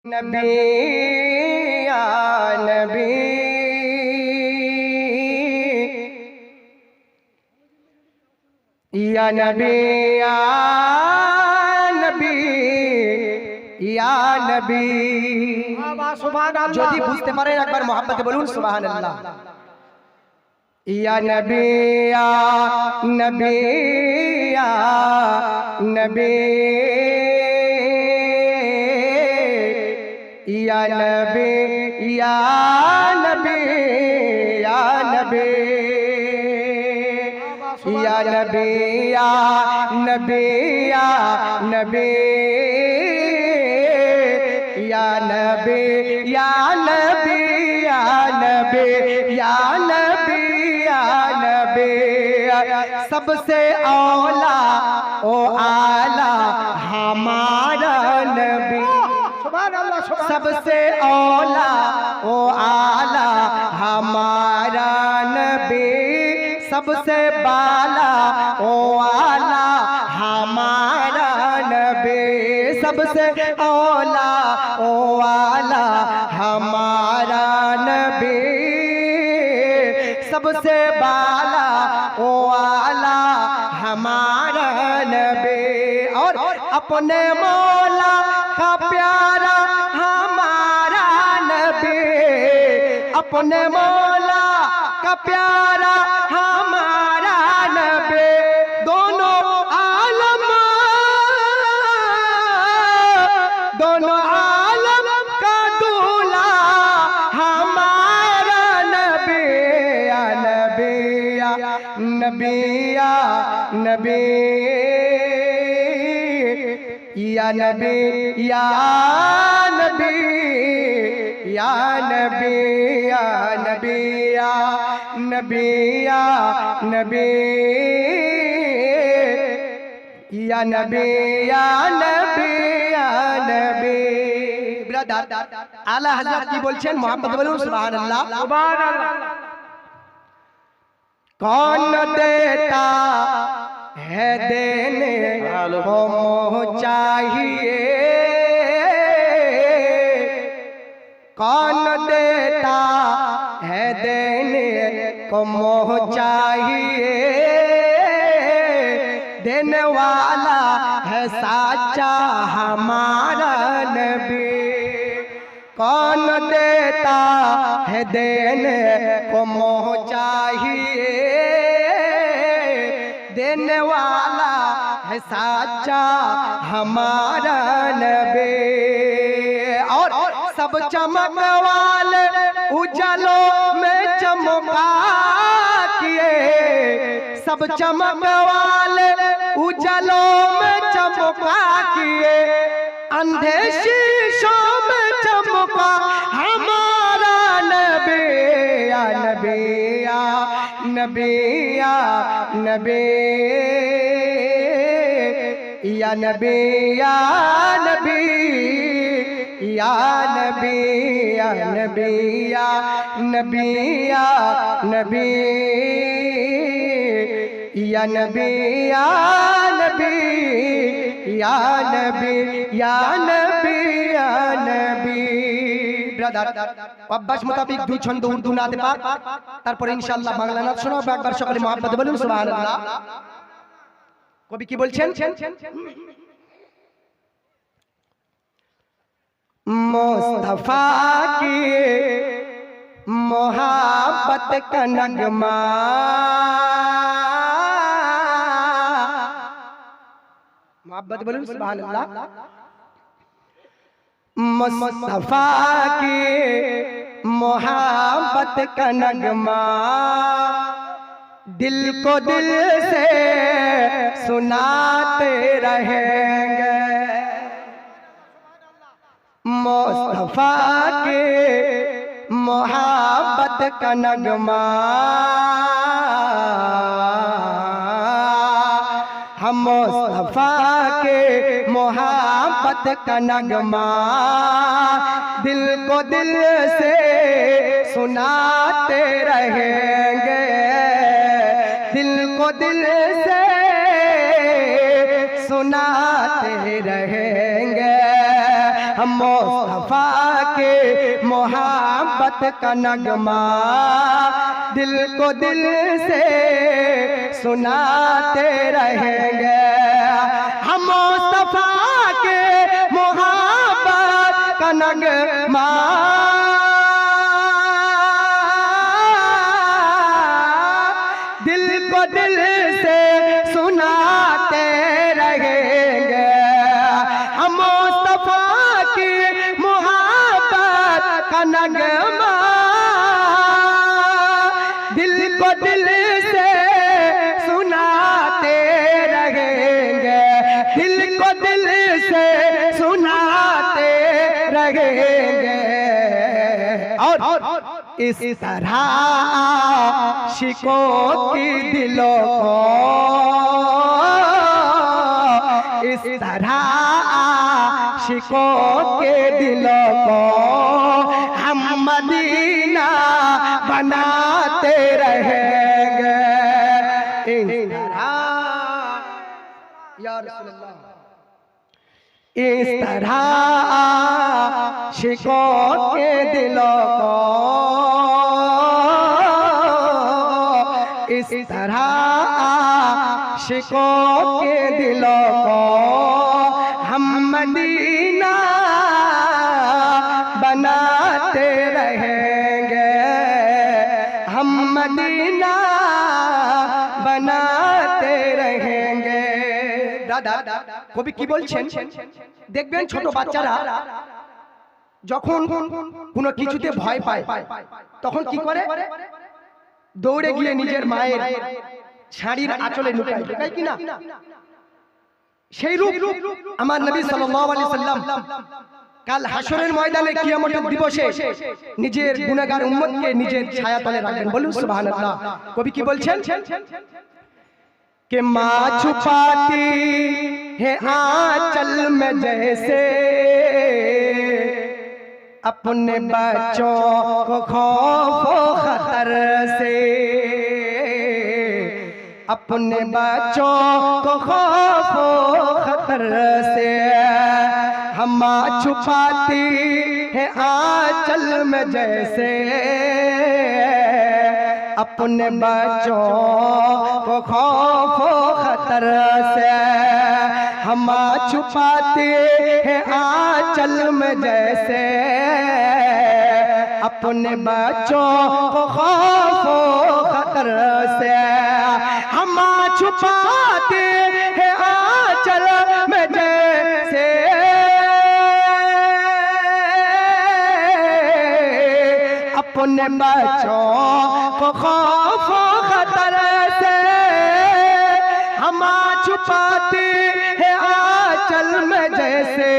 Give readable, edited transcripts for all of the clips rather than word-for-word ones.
नबी या नबी या नबी या नबी या नबी। যদি বুঝতে পারেন একবার মোহাম্মতে বলুন সুবহানাল্লাহ। या नबी या नबी या नबी या नबी या नबी या नबी या नबी या नबी या नबी या नबी या नबी या नबी या नबी या नबी। सबसे औला ओ आला हमारा नबी, सबसे औला ओ आला हमारा नबी, सबसे बाला ओ आला हमारा नबी, सबसे औला ओ आला हमारा नबी, सबसे बाला ओ आला हमारा नबी। और अपने मौला का प्यारा हमारा नबी, अपने मौला का प्यारा हमारा नबी, दोनों आलम का दूल्हा हमारा नबी। या नबी या नबी या नबी या नबी या नबी या नबी या नबी या नबी या नबी या नबी या नबी या नबी। ब्रदर आला हजरत की बोलছেন मोहम्मद बोलুন सुबहानअल्लाह सुबहानअल्लाह। कौन देता है देने को मोह चाहिए, कौन देता है देने को मोह चाहिए, देने वाला है साचा हमारा नबी। कौन देता है देने को मोह चाहिए, देने वाला है साचा हमारा नबी। और सब चमक वाले उजालों में चमका किए, सब चमक वाले उजालों में चमका किए, अंधे शीशों में चमका हमारा नबी। या नबी या नबी या नबी या नबी या नबी या नबी या नबी या नबी या नबी या नबी या नबी या नबी या नबी या नबी। ব্রাদার অভ্যাস মোতাবেক দুই ছন্দ উর্দু নাতে পাক, তারপরে ইনশাআল্লাহ বাংলা নাচ শোনাবো। একবার সকলে মুহাব্বতে বলুন সুবহানাল্লাহ। কবি কি বলছেন? मुस्तफा की मोहब्बत का नगमा, मोहब्बत बोलूं सुबहानअल्लाह। मुस्तफा की मोहब्बत का नगमा, दिल को दिल से सुनाते रहेंगे। मुस्तफा के मोहब्बत का नगमा, हम मुस्तफा के मोहब्बत का नगमा, दिल को दिल से सुनाते रहेंगे, दिल को दिल से सुनाते रहेंगे। हम मुस्तफा मुस्तफा के मोहब्बत का नगमा दिल को दिल से सुनाते रहेंगे। हम मुस्तफा के मोहब्बत का नगमा दिल को दिल से सुनाते रहेंगे। हम मुस्तफा की मोहब्बत का नगमा दिल को दिल से सुनाते रहेंगे। दिल को दिल से सुनाते रहेंगे। और इस तरह आशिकों की दिलों को इस तरह आशिकों के दिलों को हम मदीना बनाते रहेंगे। इस तरह या रसूलल्लाह इस तरह आशिकों के दिलों को इस तरह आशिकों के दिलों को हम मदीना बनाते रहेंगे। हम मदीना बनाते रहेंगे। दादा কবি কি বলছেন দেখবেন ছোট বাচ্চারা যখন কোনো কিছুতে ভয় পায় তখন কি করে দৌড়ে গিয়ে নিজের মায়ের শাড়ির আঁচলে লুকায় লুকায় কি না সেই রূপ আমার নবী সাল্লাল্লাহু আলাইহি সাল্লাম কাল হাসরের ময়দানে কিয়ামতের দিবসে নিজের গুনাহগার উম্মতকে নিজের ছায়াতলে রাখবেন। বলুন সুবহানাল্লাহ। কবি কি বলছেন कि माँ छुपाती है आंचल में जैसे अपने बच्चों को खौफ खतर से अपने बच्चों को खौफ खतर से हम माँ छुपाती है आंचल में जैसे अपने बच्चों को खौफ खतर से हम छुपाते हैं आंचल में जैसे अपने बच्चों को खौफ खतर से हम छुपाते हैं आंचल में जैसे अपने बच्चों को खौफ खतर से हम छुपाते हैं आंचल में जैसे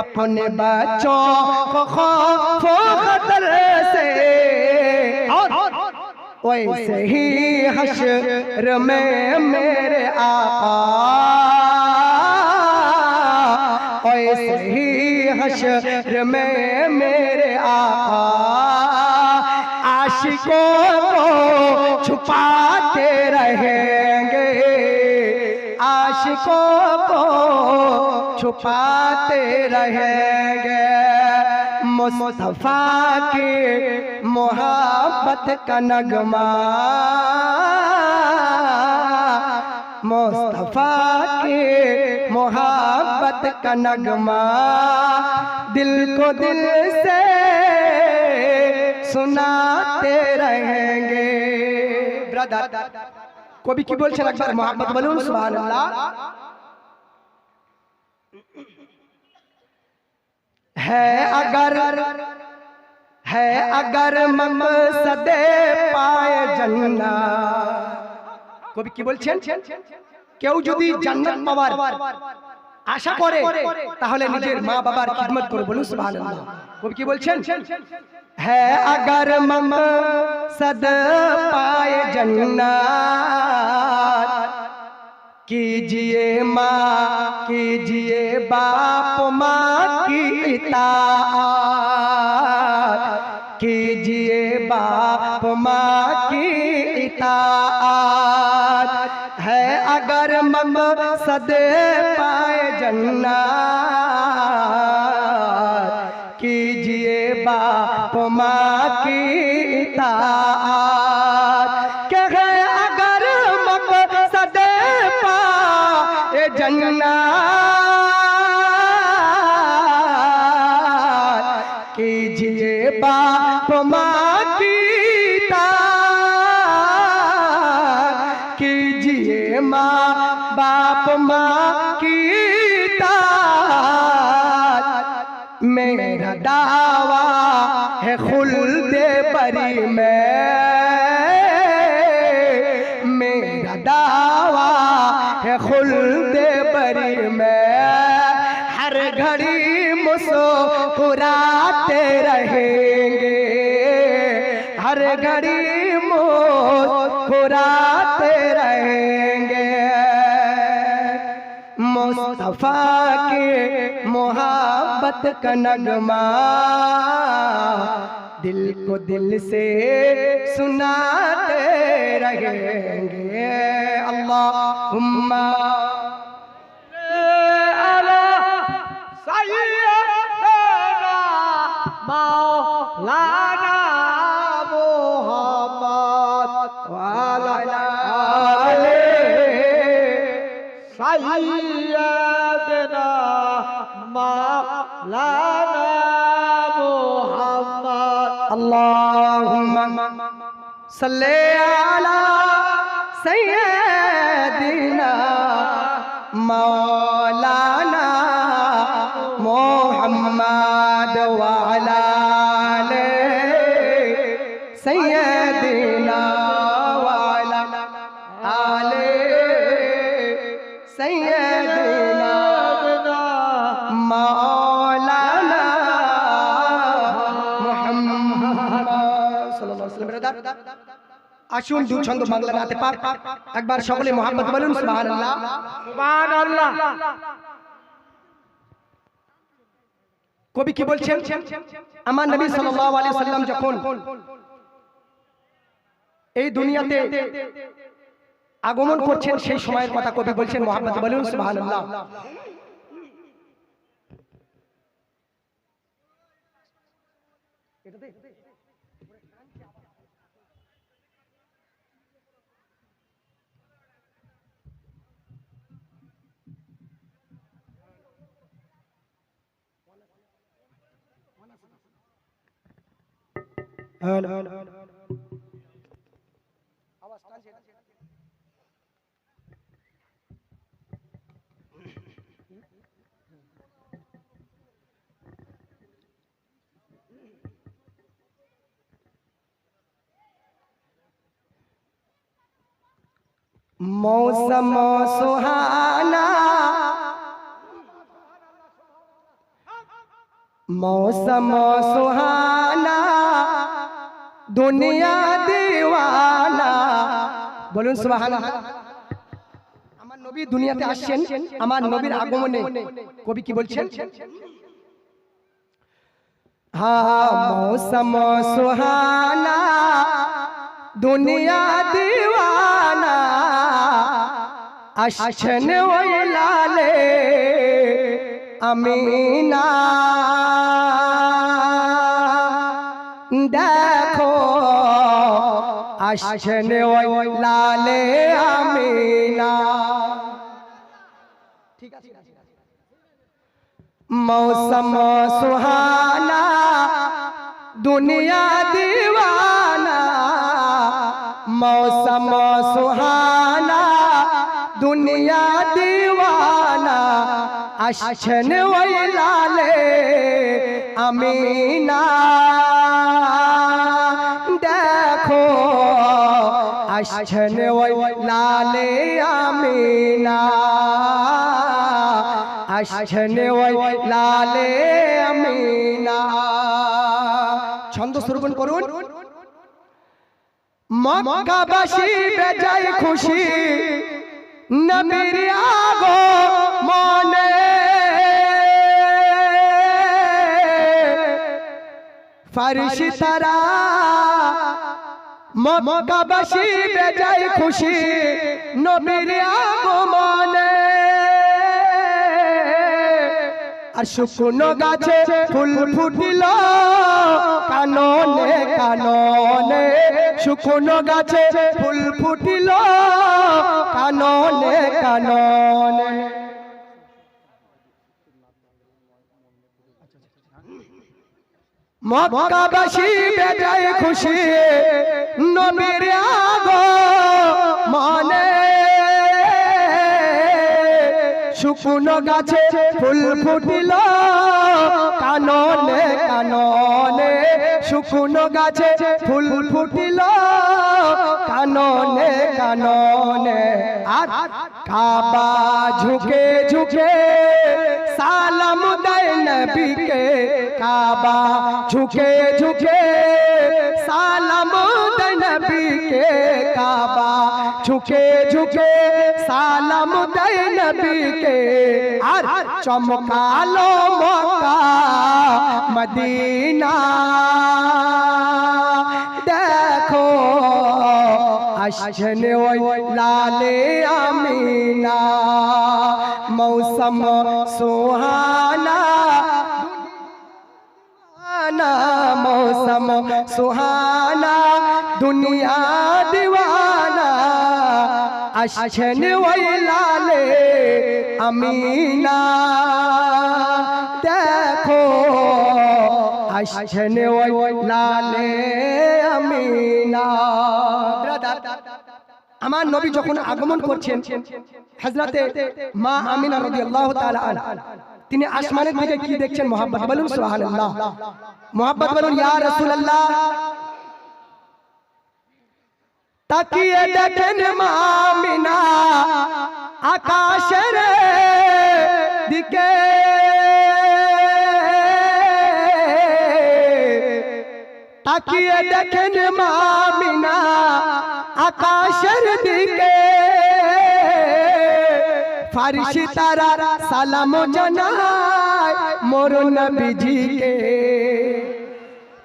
अपने बच्चों को खौफ खतर से। और वैसे ही हश्र में मेरे आका वैसे ही हश्र में मेरे आका आशिकों को छुपाते रहेंगे। आशिकों को छुपाते रहेंगे। मुस्तफा की मोहब्बत का नगमा मुस्तफा की मोहब्बत का नगमा दिल को दिल से सुनाते रहेंगे। ब्रदर कवि की बोलছেন একবার मोहब्बत বলুন সুবহানাল্লাহ। है अगर मकसदे पाए जन्नत কবি কি বলছেন কেউ যদি জান্নাত পাওয়ার আশা করে তাহলে নিজের মা বাবার খিদমত করে। বলুন সুবহানাল্লাহ। কবি কি বলছেন है अगर मकसद पाए जन्नत कीजिए माँ कीजिए बाप माँ की इताअत कीजिए बाप माँ की इताअत है अगर मकसद पाए जन्नत कीजिए बाप माँ की इताअत। के है अगर मकसद पाए जन्नत, कीजिए बाप माँ की इताअत, कीजिए माँ बाप माँ की इताअत। मेरा दावा है खुल्दे बरी में, मेरा दावा है खुल्दे बरी में। हर घड़ी मुस्कुराते रहेंगे, हर घड़ी मुस्कुराते रहेंगे। मुस्तफा के मोहब्बत का नगमा दिल को दिल से सुनाते रहेंगे। अल्लाहुम्मा अला सय्यदना मौलाना मुहम्मद व अला आले सय्यदना मौलाना मुहम्मद। अल्लाहुम्मा सल्ले अला सय्यदिना मौलाना मुहम्मद व अला आले सय्यदिना व अला आले सय्यदिना मौलाना मुहम्मद साल्लाल्लाहु अलैहि वसल्लम। আসুন দু ছন্দ বাংলা নাতে পাক একবার সকলে মোহাম্মদ বলুন সুবহানাল্লাহ সুবহানাল্লাহ। কবি কি বলছেন? আমার নবী সাল্লাল্লাহু আলাইহি ওয়াসাল্লাম যখন এই দুনিয়াতে আগমন করছেন সেই সময়ের কথা কবি বলছেন, মোহাম্মদ বলুন সুবহানাল্লাহ। मौसम सुहाना, मौसम सुहाना, दुनिया दीवाना। বলুন সুবহানাল্লাহ। আমার নবী দুনিয়াতে আসছেন, আমার নবীর আগমনে কবি কি বলছেন? हाँ मौसम सुहाना, दुनिया दीवाना, अशन लाले अमीना। देखो अशन लाले अमीना। ठीक है। मौसम सुहाना, दुनिया दीवाना, मौसम सुहाना, दुनिया दीवाना, अशन लाले अमीना। देखो अशन लाले अमीना, अशन लाले अमीना। छंद श्रवण করুন। মক্কাবাসী বেজায় খুশি নবীর আগমনে, ফেরেশতারা মক্কাবাসী বেজায় খুশি নবীর আগমনে। আর শুকনো গাছে ফুল ফুটিল কাননে কাননে, শুকনো গাছে ফুল ফুটিল কাননে কাননে। মক্কাবাসী বেজায় খুশি নবীর আগমনে, শুকনো গাছে ফুল ফুটিল কাননে কাননে, শুকনো গাছে ফুল ফুটিল কাননে কাননে। আর কাবা ঝুঁকে ঝুঁকে সালাম দেয় নবীকে, কাবা ঝুঁকে ঝুঁকে সালাম দেয় নবীকে, কাবা ঝুঁকে ঝুঁকে সালাম দেয় নবীকে। আর চমকালো মক্কা মদিনা, দেখো আসছেন ওই লালে আমিনা, মৌসম সুহানা मौसम सुहाना दुनिया दीवाना, अशन वही लाले अमीना, देखो अशन वही लाले अमीना। আমার নবী যখন আগমন করছেন হযরতে মা আমিনা রাদিয়াল্লাহু তাআলা আনহা, তিনি আসমানের দিকে কি দেখছেন? মোহাম্মদ বলুন সুবহানাল্লাহ, মোহাম্মদ বলুন ইয়া রাসূলুল্লাহ। তাকিয়ে দেখেন মা আমিনা আকাশের দিকে, তাকিয়ে দেখেন মা আমিনা আকাশের দিকে, ফারিশি তারা সালাম জানায় মোর নবীজিকে।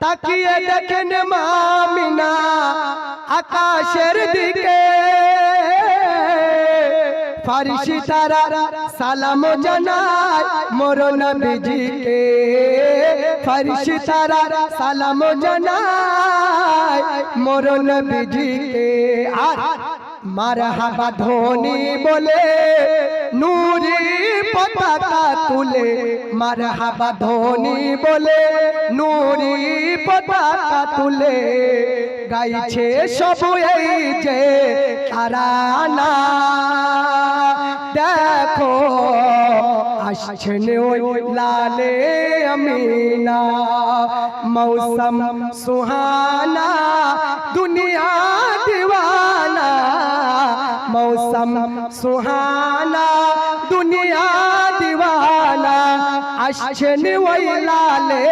তাকিয়ে দেখেন মা আমিনা আকাশের দিকে, ফারিশি তারা সালাম জানায় মোর নবীজিকে, ফারিশি তারা সালাম জানায় মোর নবীজিকে। আর মারহাবা ধ্বনি বলে নূরি পতাকা তুলে, মারহাবা ধ্বনি বলে নূরি পতাকা তুলে, গাইছে সব এই যে তারানা, দেখো আসছেন ওই লালে আমিনা, মৌসম সুহানা দুনিয়া दीवाना, मौसम सुहाना दुनिया दीवाना, अशन वही लाले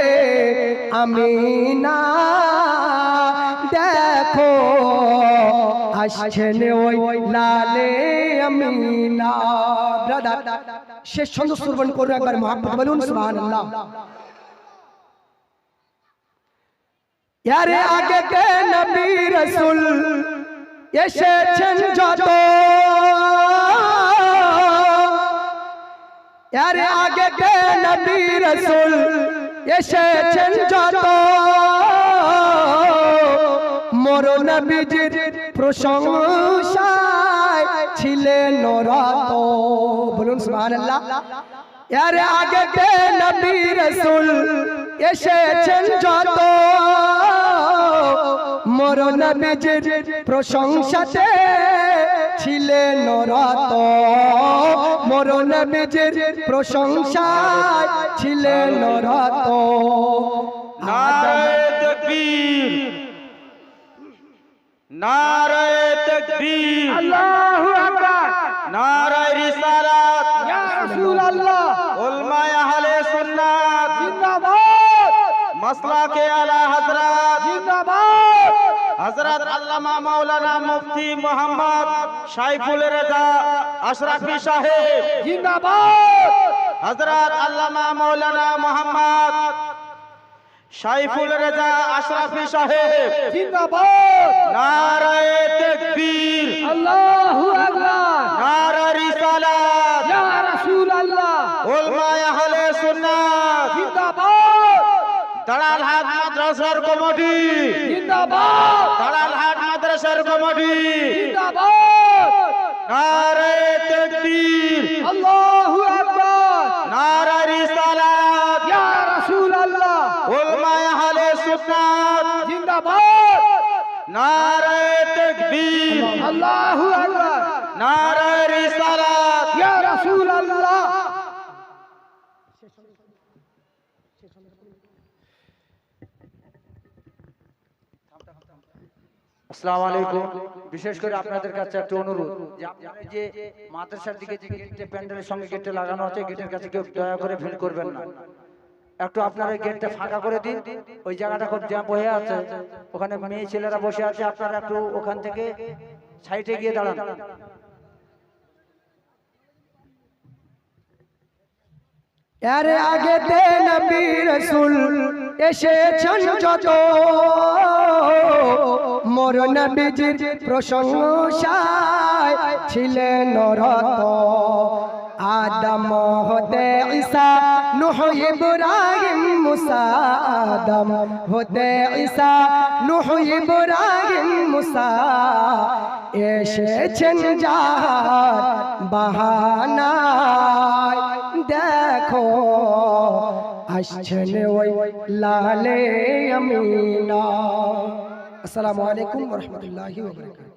अमीना, देखो अशन वही लाले अमीना। ब्रदर শেষ ছন্দ শ্রবণ করুন একবার, মোহাম্মদ বলুন সুবহানাল্লাহ। यारे आगे के नबी रसूल एसेছেন যত, यारे आगे के नबी रसूल एसेছেন যত, মোর নবীজির প্রশংসায় ছিলেন রত, বলুন সুবহানাল্লাহ। यारे आगे के नबी रसूल एसेছেন যত, মোর নবীজির প্রশংসাতে ছিলেন রত, মোর নবীজির প্রশংসায় ছিলেন রত। নারে তাকবীর, নারে তাকবীর, আল্লাহু আকবার, নারে রিসালাত, ইয়া রাসূলুল্লাহ, উলমায়ে আহলে সুন্নাত জিন্দাবাদ, মাসলাকে আলা হযরত জিন্দাবাদ, হযরত আল্লামা মাওলানা মুফতি মোহাম্মদ সাইফুল রেজা আশরাফি সাহেব জিন্দাবাদ, হযরত আল্লামা মাওলানা মোহাম্মদ সাইফুল রেজা আশরাফি সাহেব জিন্দাবাদ, নারে তাকবীর, আল্লাহু আকবার, নারে রিসালাত, ইয়া রাসূলুল্লাহ, উলমায়ে আহলে সুন্নাত তাড়ালহাট মাদ্রাসার কমিটি জিন্দাবাদ তাড়ালহাট মাদ্রাসার কমিটি জিন্দাবাদ নারে তাকবীর আল্লাহু আকবার নারে রিসালাত ইয়া রাসূলুল্লাহ উলামায়ে আহলে সুন্নাত জিন্দাবাদ নারে তাকবীর আল্লাহু আকবার নারে রিসালাত ইয়া রাসূলুল্লাহ আসসালামু আলাইকুম। বিশেষ করে আপনাদের কাছে একটা অনুরোধ যে আপনারা যে মাদ্রাসার দিকে যে গেটে প্যান্ডেলের সঙ্গে গেটে লাগানো আছে গেটের কাছে কেউ দয়া করে ভিড় করবেন না। একটু আপনারা গেটটা ফাঁকা করে দিন। ওই জায়গাটা খুব জ্যাম হয়ে আছে, ওখানে মেয়ে ছেলেরা বসে আছে, আপনারা একটু ওখান থেকে সাইডে গিয়ে দাঁড়ান। আরে আগে তে নবী রাসূল এসেছেন যত, মোর নবীজির প্রশংসায় ছিলেন রত। আদম হতে ঈসা নূহ ইব্রাহিম মুসা, আদম হতে ঈসা নূহ ইব্রাহিম মুসা, এসেছেন যার বাহানায় দেখো আসছেন ওই লালে আমিনা। আসসালামু আলাইকুম ওয়া রাহমাতুল্লাহি ওয়া বারাকাতুহু।